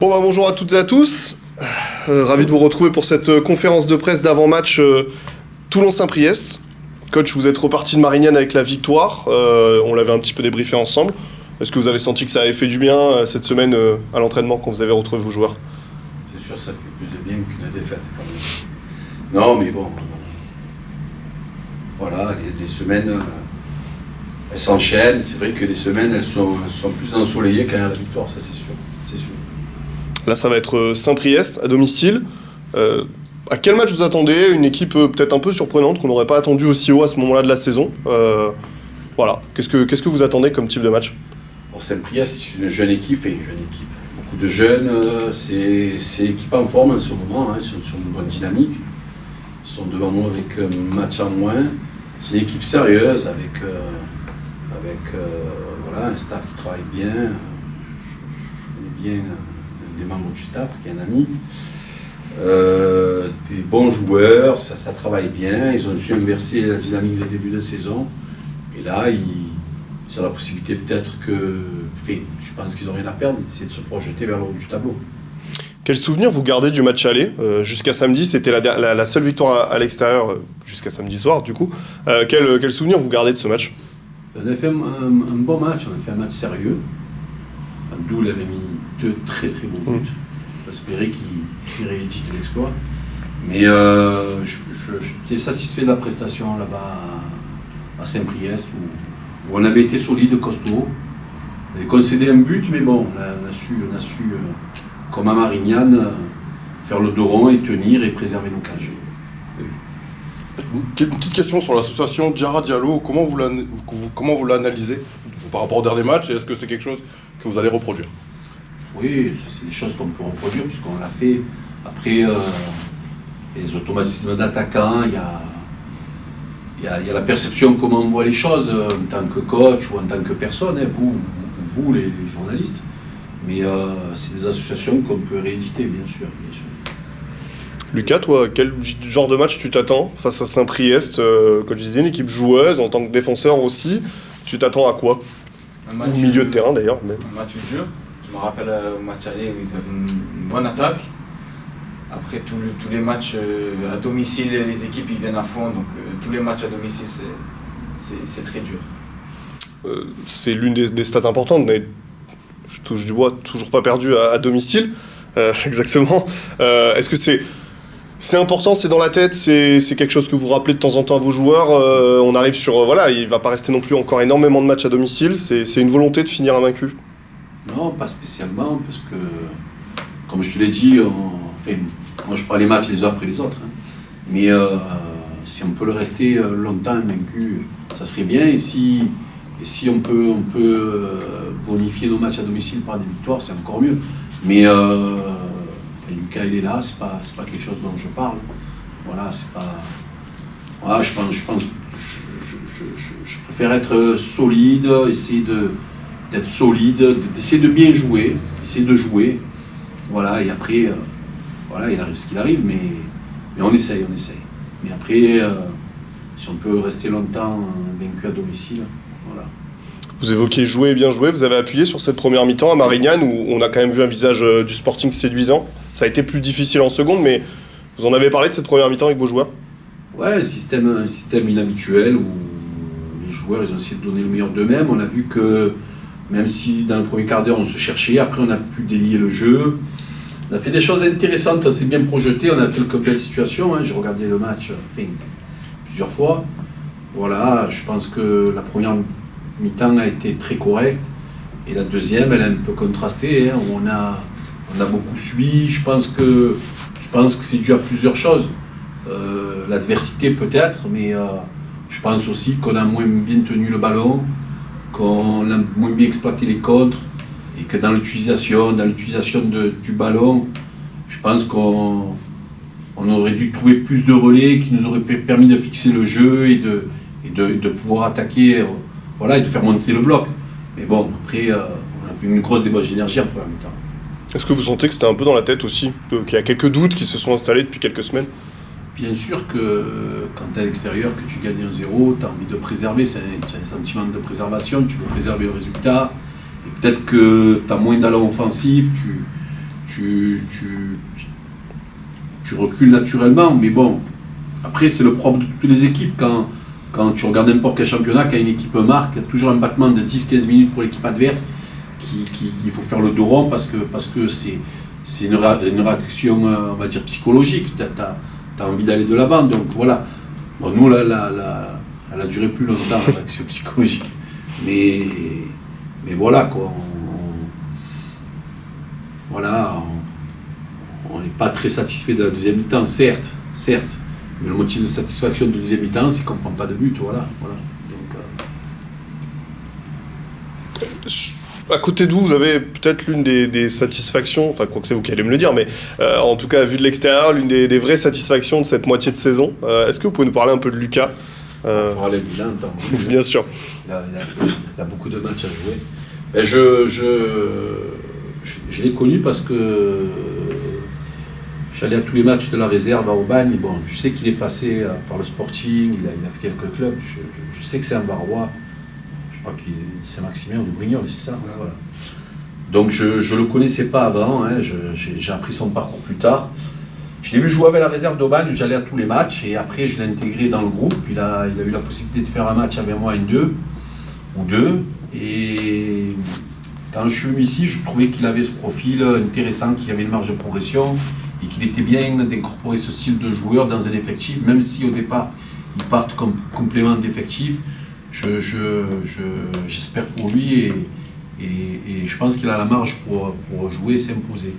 Bonjour à toutes et à tous. Ravi de vous retrouver pour cette conférence de presse d'avant-match Toulon-Saint-Priest. Coach, vous êtes reparti de Marignane avec la victoire. On l'avait un petit peu débriefé ensemble. Est-ce que vous avez senti que ça avait fait du bien cette semaine à l'entraînement quand vous avez retrouvé vos joueurs? C'est sûr, ça fait plus de bien qu'une défaite quand même. Non, mais bon. Voilà, les semaines, elles s'enchaînent. C'est vrai que les semaines, elles sont plus ensoleillées quand il y a la victoire, ça c'est sûr. C'est sûr. Là, ça va être Saint-Priest à domicile. À quel match vous attendez? Une équipe peut-être un peu surprenante qu'on n'aurait pas attendu aussi haut à ce moment-là de la saison. Voilà. Qu'est-ce que vous attendez comme type de match? Bon, Saint-Priest, c'est une jeune équipe, beaucoup de jeunes. C'est l'équipe en forme en ce moment. Ils sont sur une bonne dynamique. Ils sont devant nous avec un match en moins. C'est une équipe sérieuse avec un staff qui travaille bien. Je connais bien des membres du staff, qui est un ami. Des bons joueurs, ça travaille bien. Ils ont su inverser la dynamique des débuts de saison. Et là, ils ont la possibilité peut-être je pense qu'ils n'ont rien à perdre, c'est de se projeter vers le haut du tableau. Quel souvenir vous gardez du match aller? Jusqu'à samedi, c'était la seule victoire à l'extérieur, jusqu'à samedi soir du coup. Quel souvenir vous gardez de ce match? On a fait un bon match, on a fait un match sérieux. Abdou avait mis 2 très très beaux buts. J'espérais qu'il réédite l'exploit. Mais j'étais satisfait de la prestation là-bas à Saint-Priest où on avait été solide, costaud. On avait concédé un but, mais bon, on a su comme à Marignane, faire le dos rond et tenir et préserver nos cagés. Une petite question sur l'association Diarra Diallo. Comment vous l'analysez par rapport au dernier match, et est-ce que c'est quelque chose que vous allez reproduire? Oui, c'est des choses qu'on peut reproduire puisqu'on l'a fait. Après, les automatismes d'attaquants, il y a la perception comment on voit les choses en tant que coach ou en tant que personne, vous les journalistes. Mais c'est des associations qu'on peut rééditer, bien sûr. Lucas, toi, quel genre de match tu t'attends face à Saint-Priest? Comme je disais, une équipe joueuse, en tant que défenseur aussi. Tu t'attends à quoi? Ou milieu de terrain d'ailleurs. Mais... Un match dur. Je me rappelle au match aller où ils avaient une bonne attaque. Après tous les matchs à domicile, les équipes ils viennent à fond. Donc tous les matchs à domicile, c'est très dur. C'est l'une des stats importantes, mais je touche du bois, toujours pas perdu à domicile. Exactement. Est-ce que c'est important, c'est dans la tête, c'est quelque chose que vous rappelez de temps en temps à vos joueurs? On arrive sur... il va pas rester non plus encore énormément de matchs à domicile. C'est une volonté de finir invaincu? Non, pas spécialement, parce que, comme je te l'ai dit, moi je prends les matchs les uns après les autres. Mais si on peut le rester longtemps invaincu, ça serait bien. Et si on peut bonifier nos matchs à domicile par des victoires, c'est encore mieux. Mais Lucas, il est là, c'est pas quelque chose dont je parle. Voilà, c'est pas... Voilà, je préfère être solide, essayer d'être solide, d'essayer de bien jouer, essayer de jouer. Voilà, et après, il arrive ce qu'il arrive, mais on essaye. Mais après, si on peut rester longtemps vaincu à domicile, voilà. Vous évoquez jouer et bien jouer, vous avez appuyé sur cette première mi-temps à Marignane où on a quand même vu un visage du Sporting séduisant. Ça a été plus difficile en seconde, mais vous en avez parlé de cette première mi-temps avec vos joueurs? Ouais, un système inhabituel où les joueurs ils ont essayé de donner le meilleur d'eux-mêmes. On a vu que même si dans le premier quart d'heure on se cherchait, après on a pu délier le jeu. On a fait des choses intéressantes, on s'est bien projeté, on a quelques belles situations. J'ai regardé le match plusieurs fois. Voilà, je pense que la première mi-temps a été très correcte et la deuxième elle a un peu contrasté. On a beaucoup suivi. Je pense que c'est dû à plusieurs choses. L'adversité peut-être, mais je pense aussi qu'on a moins bien tenu le ballon, qu'on a moins bien exploité les contres et que dans l'utilisation du ballon, je pense qu'on aurait dû trouver plus de relais qui nous auraient permis de fixer le jeu et de pouvoir attaquer, et de faire monter le bloc. Mais bon, après, on a vu une grosse débauche d'énergie en première mi-temps. Est-ce que vous sentez que c'était un peu dans la tête aussi, qu'il y a quelques doutes qui se sont installés depuis quelques semaines? Bien sûr que quand tu es à l'extérieur, que tu gagnes 1-0, tu as envie de préserver, tu as un sentiment de préservation, tu veux préserver le résultat, et peut-être que tu as moins d'allant offensif, tu recules naturellement. Mais bon, après, c'est le propre de toutes les équipes. Quand tu regardes n'importe quel championnat, quand une équipe marque, il y a toujours un battement de 10-15 minutes pour l'équipe adverse. Il faut faire le dos rond parce que c'est une réaction, on va dire, psychologique. Tu as envie d'aller de l'avant. Donc voilà. Bon, nous, là, elle a duré plus longtemps, la réaction psychologique. Mais voilà, quoi. On n'est pas très satisfait de la deuxième mi-temps, certes. Mais le motif de satisfaction de deuxième mi-temps, c'est qu'on ne prend pas de but. Voilà. Donc, À côté de vous, vous avez peut-être l'une des satisfactions, enfin, quoi que c'est vous qui allez me le dire, mais en tout cas, vu de l'extérieur, l'une des vraies satisfactions de cette moitié de saison. Est-ce que vous pouvez nous parler un peu de Lucas il faut aller bilan, Bien sûr. Il a beaucoup de matchs à jouer. Ben je l'ai connu parce que j'allais à tous les matchs de la réserve à Aubagne. Bon, je sais qu'il est passé par le Sporting, il a fait quelques clubs. Je sais que c'est un Varois. Je crois que c'est Maximien de Brignoles, c'est ça. Voilà. Donc je ne le connaissais pas avant, hein. J'ai appris son parcours plus tard. Je l'ai vu jouer avec la réserve d'Aubagne, j'allais à tous les matchs et après je l'ai intégré dans le groupe. Il a eu la possibilité de faire un match avec moi, ou deux. Et quand je suis venu ici, je trouvais qu'il avait ce profil intéressant, qu'il avait une marge de progression et qu'il était bien d'incorporer ce style de joueur dans un effectif, même si au départ ils partent comme complément d'effectif. J'espère pour lui et je pense qu'il a la marge pour jouer et s'imposer.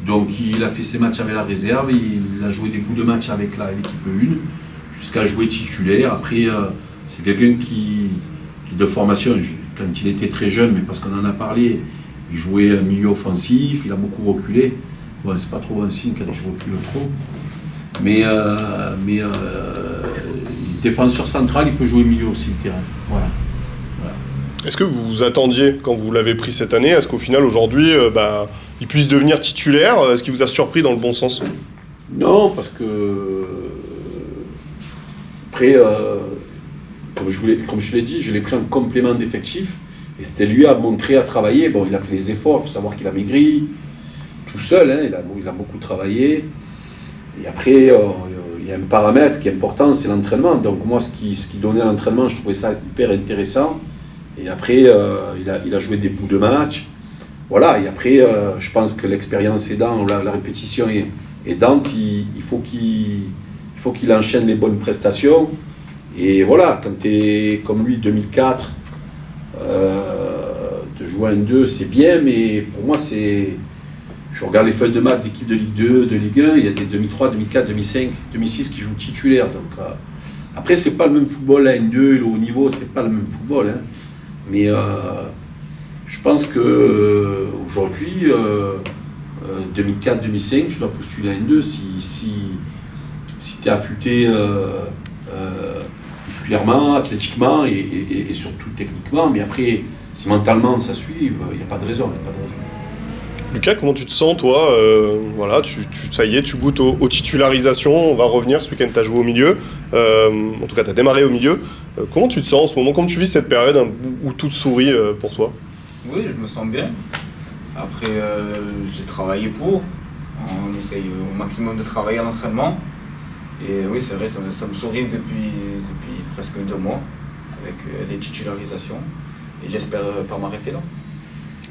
Donc il a fait ses matchs avec la réserve, il a joué des bouts de match avec l'équipe 1, jusqu'à jouer titulaire. Après, c'est quelqu'un qui de formation, quand il était très jeune, mais parce qu'on en a parlé, il jouait milieu offensif, il a beaucoup reculé. Bon, c'est pas trop un signe quand tu recules trop. Mais défenseur central, il peut jouer milieu aussi de terrain. Voilà. Est-ce que vous vous attendiez, quand vous l'avez pris cette année, à ce qu'au final, aujourd'hui, il puisse devenir titulaire? Est-ce qu'il vous a surpris dans le bon sens? Non, parce que... Après, comme je l'ai dit, je l'ai pris en complément d'effectif. Et c'était lui à montrer, à travailler. Bon, il a fait les efforts, il faut savoir qu'il a maigri. Tout seul, hein, il a beaucoup travaillé. Et après, il y a un paramètre qui est important, c'est l'entraînement. Donc moi, ce qui donnait à l'entraînement, je trouvais ça hyper intéressant. Et après, il a joué des bouts de match. Voilà, et après, je pense que l'expérience aidant, la répétition aidante, il faut qu'il enchaîne les bonnes prestations. Et voilà, quand tu es comme lui, 2004, de jouer à N2, c'est bien, mais pour moi, je regarde les feuilles de match d'équipe de Ligue 2, de Ligue 1, il y a des 2003, 2004, 2005, 2006 qui jouent titulaires. Donc, après, c'est pas le même football, la N2, le haut niveau, c'est pas le même football. Hein. Mais je pense que aujourd'hui, 2004-2005, tu dois postuler à N2 si tu es affûté musculairement, athlétiquement et surtout techniquement. Mais après, si mentalement ça suit, il n'y a pas de raison. Lucas, comment tu te sens, toi? Voilà, ça y est, tu goûtes aux titularisations. On va revenir, ce week-end, tu as joué au milieu. En tout cas, tu as démarré au milieu. Comment tu te sens en ce moment? Comment tu vis cette période où tout sourit pour toi? Oui, je me sens bien. Après, j'ai travaillé pour. On essaye au maximum de travailler à l'entraînement. Et oui, c'est vrai, ça me sourit depuis presque 2 mois avec les titularisations. Et j'espère pas m'arrêter là.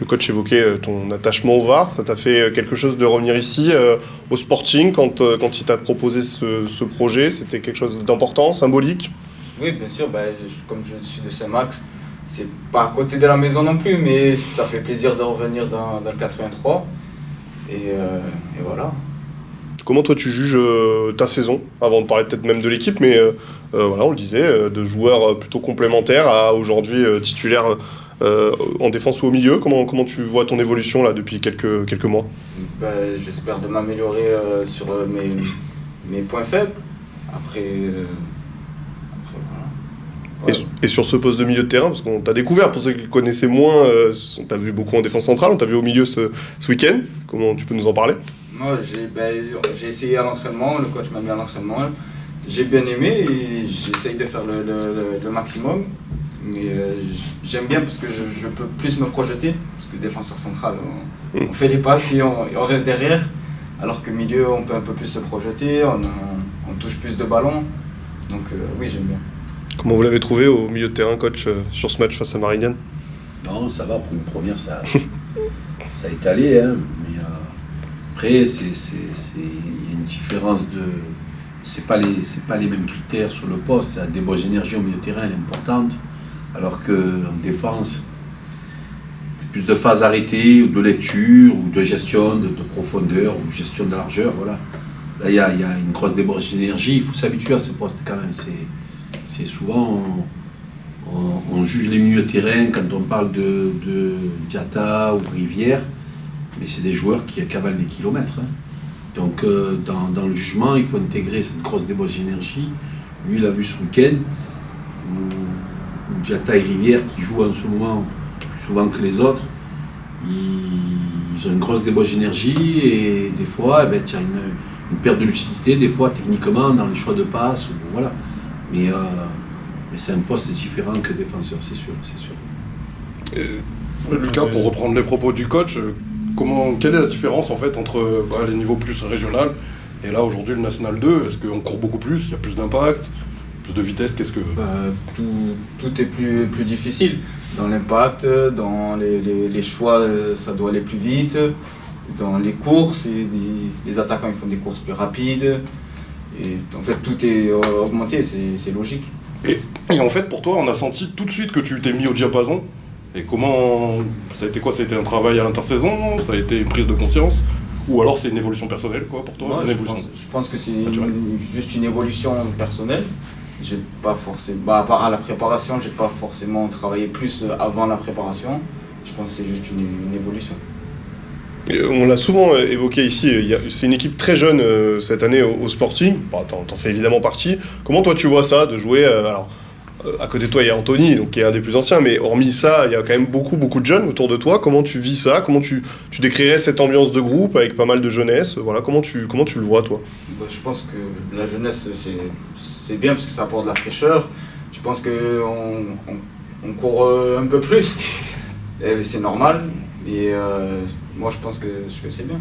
Le coach évoquait ton attachement au VAR. Ça t'a fait quelque chose de revenir ici au Sporting quand il t'a proposé ce projet? C'était quelque chose d'important, symbolique? Oui, bien sûr. Comme je suis de Saint-Max, c'est pas à côté de la maison non plus, mais ça fait plaisir de revenir dans le 83. Et voilà. Comment toi tu juges ta saison, avant de parler peut-être même de l'équipe, mais voilà, on le disait, de joueurs plutôt complémentaires à aujourd'hui titulaire en défense ou au milieu. Comment tu vois ton évolution là depuis quelques mois? J'espère de m'améliorer sur mes points faibles. Après voilà. Et sur ce poste de milieu de terrain, parce qu'on t'a découvert, pour ceux qui le connaissaient moins, on t'a vu beaucoup en défense centrale, on t'a vu au milieu ce week-end. Comment tu peux nous en parler? Moi, j'ai essayé à l'entraînement, le coach m'a mis à l'entraînement. J'ai bien aimé et j'essaye de faire le maximum. Mais j'aime bien parce que je peux plus me projeter. Parce que défenseur central, on fait les passes et on reste derrière. Alors que milieu, on peut un peu plus se projeter, on touche plus de ballons. Donc oui, j'aime bien. Comment vous l'avez trouvé au milieu de terrain, coach, sur ce match face à Marignane? Non, ça va, pour une première, ça a été allé. Hein, mais après, il y a une différence de... C'est pas les mêmes critères sur le poste. La débauche d'énergie au milieu de terrain, elle est importante. Alors qu'en défense, c'est plus de phases arrêtées, ou de lecture, ou de gestion de profondeur, ou gestion de largeur. Voilà. Là, il y a une grosse débauche d'énergie. Il faut s'habituer à ce poste quand même. C'est souvent... On juge les milieux de terrain quand on parle de Diatta ou Rivière, mais c'est des joueurs qui cavalent des kilomètres. Hein. Donc dans le jugement, il faut intégrer cette grosse débauche d'énergie. Lui, il a vu ce week-end où Diatta et Rivière, qui jouent en ce moment plus souvent que les autres, ils ont une grosse débauche d'énergie et des fois, il y a une perte de lucidité, des fois techniquement dans les choix de passe. Voilà. Mais c'est un poste différent que défenseur, c'est sûr. Lucas, pour reprendre les propos du coach, quelle est la différence en fait entre les niveaux plus régional et là aujourd'hui le National 2? Est-ce qu'on court beaucoup plus, il y a plus d'impact, plus de vitesse? Qu'est-ce que... Tout est plus difficile. Dans l'impact, dans les choix, ça doit aller plus vite. Dans les courses, les attaquants ils font des courses plus rapides. Et en fait, tout est augmenté, c'est logique. Et en fait, pour toi, on a senti tout de suite que tu t'es mis au diapason. Et comment... Ça a été quoi? Ça a été un travail à l'intersaison? Ça a été une prise de conscience? Ou alors c'est une évolution personnelle quoi, pour toi? Je pense que c'est juste une évolution personnelle. J'ai pas forcément... à part à la préparation, j'ai pas forcément travaillé plus avant la préparation. Je pense que c'est juste une évolution. On l'a souvent évoqué ici, c'est une équipe très jeune cette année au Sporting, t'en fais évidemment partie. Comment toi tu vois ça, de jouer, à côté de toi il y a Anthony, donc, qui est un des plus anciens, mais hormis ça, il y a quand même beaucoup de jeunes autour de toi. Comment tu vis ça? Comment tu décrirais cette ambiance de groupe avec pas mal de jeunesse? Voilà, comment tu le vois toi? Je pense que la jeunesse c'est bien parce que ça apporte de la fraîcheur. Je pense qu'on court un peu plus, et c'est normal. Et moi je pense que c'est bien.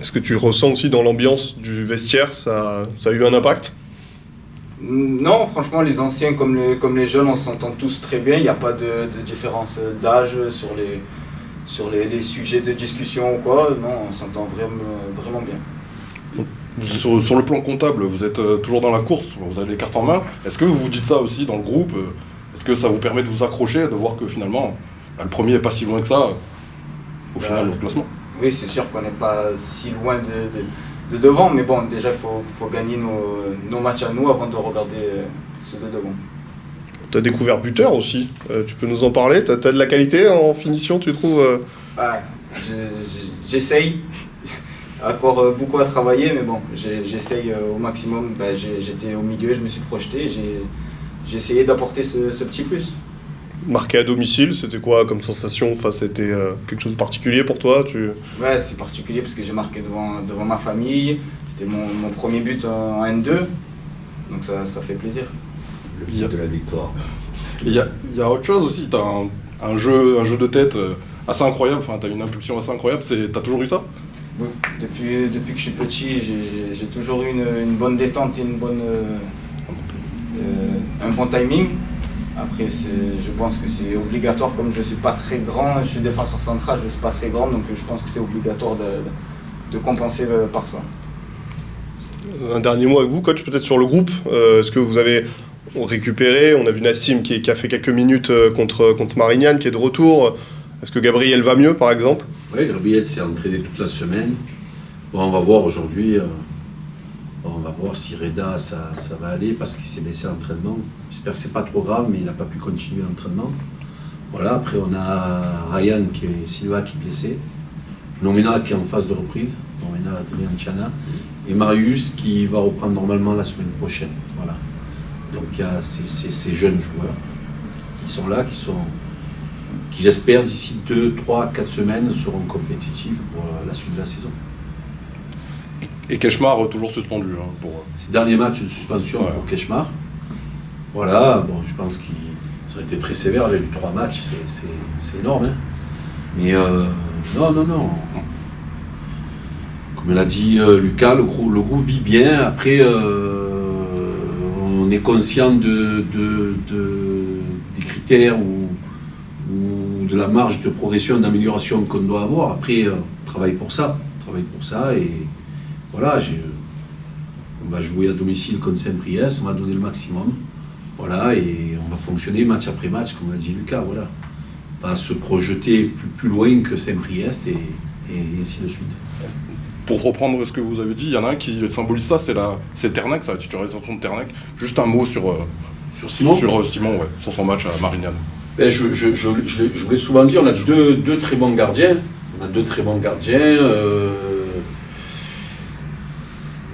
Est-ce que tu ressens aussi dans l'ambiance du vestiaire, ça a eu un impact? Non, franchement les anciens comme les jeunes on s'entend tous très bien, il n'y a pas de différence d'âge sur les sujets de discussion ou quoi, non on s'entend vraiment bien. Sur le plan comptable, vous êtes toujours dans la course, vous avez les cartes en main. Est-ce que vous vous dites ça aussi dans le groupe? Est-ce que ça vous permet de vous accrocher, de voir que finalement le premier n'est pas si loin que ça au final au classement? Oui, c'est sûr qu'on n'est pas si loin de devant, mais bon, déjà il faut gagner nos matchs à nous avant de regarder ceux de devant. Tu as découvert buteur aussi, tu peux nous en parler? Tu as de la qualité en finition, tu trouves? J'essaye, encore beaucoup à travailler, mais bon, j'essaye au maximum. J'étais au milieu, je me suis projeté, j'ai essayé d'apporter ce petit plus. Marqué à domicile, c'était quoi comme sensation? Enfin, c'était quelque chose de particulier pour toi? Ouais, c'est particulier parce que j'ai marqué devant ma famille. C'était mon premier but en N2, donc ça fait plaisir. Le but de la victoire. Il y a autre chose aussi, tu as un jeu de tête assez incroyable, tu as une impulsion assez incroyable, tu as toujours eu ça? Oui, depuis que je suis petit, j'ai toujours eu une bonne détente et un bon timing. Après, je pense que c'est obligatoire, comme je ne suis pas très grand, je suis défenseur central, je ne suis pas très grand, donc je pense que c'est obligatoire de compenser par ça. Un dernier mot avec vous, coach, peut-être sur le groupe. Est-ce que vous avez récupéré? On a vu Nassim qui a fait quelques minutes contre Marignane, qui est de retour. Est-ce que Gabriel va mieux, par exemple? Oui, Gabriel s'est entraîné toute la semaine. Bon, on va voir aujourd'hui. On va voir si Reda ça va aller parce qu'il s'est blessé à l'entraînement. J'espère que c'est pas trop grave, mais il n'a pas pu continuer l'entraînement. Voilà, après on a Ryan Silva qui est blessé, Nomina qui est en phase de reprise, Nomina Adrien Tchana, et Marius qui va reprendre normalement la semaine prochaine. Voilà. Donc il y a ces jeunes joueurs qui sont là, qui j'espère d'ici 2, 3, 4 semaines seront compétitifs pour la suite de la saison. Et Keshmar toujours suspendu pour... Ces derniers matchs de suspension pour Keshmar. Voilà, bon, je pense qu'ils ont été très sévères avec les 3 matchs, c'est énorme. Hein. Mais non. Comme l'a dit Lucas, le groupe vit bien. Après, on est conscient des critères ou de la marge de progression, d'amélioration qu'on doit avoir. Après, on travaille pour ça. Et voilà, on va jouer à domicile contre Saint-Priest, on va donner le maximum. Voilà, et on va fonctionner match après match, comme l'a dit Lucas. Voilà. Pas se projeter plus loin que Saint-Priest et ainsi de suite. Pour reprendre ce que vous avez dit, il y en a un qui symbolise ça, c'est Ternec, c'est la titularisation de Ternec. Juste un mot sur Simon. Sur Simon, sur son match à Marignane. Ben, je voulais souvent dire, on a deux très bons gardiens.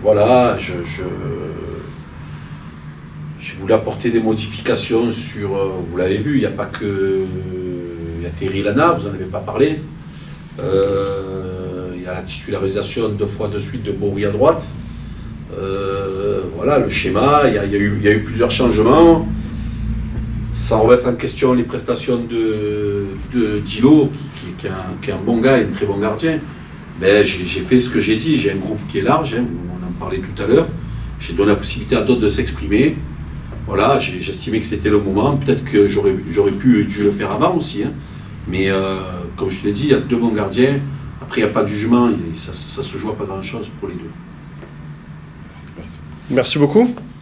Voilà, j'ai voulu apporter des modifications sur... vous l'avez vu, il n'y a pas que... Il y a Thierry Lana, vous n'en avez pas parlé. Il y a la titularisation 2 fois de suite de Bowie à droite. Voilà, le schéma, il y a eu plusieurs changements. Sans remettre en question les prestations de Dilo, qui est un bon gars et un très bon gardien. Mais j'ai fait ce que j'ai dit, j'ai un groupe qui est large, on en parlait tout à l'heure. J'ai donné la possibilité à d'autres de s'exprimer. Voilà, j'estimais que c'était le moment. Peut-être que j'aurais dû le faire avant aussi. Mais comme je te l'ai dit, il y a 2 bons gardiens. Après, il n'y a pas de jugement, ça se joue à pas grand-chose pour les deux. Merci beaucoup.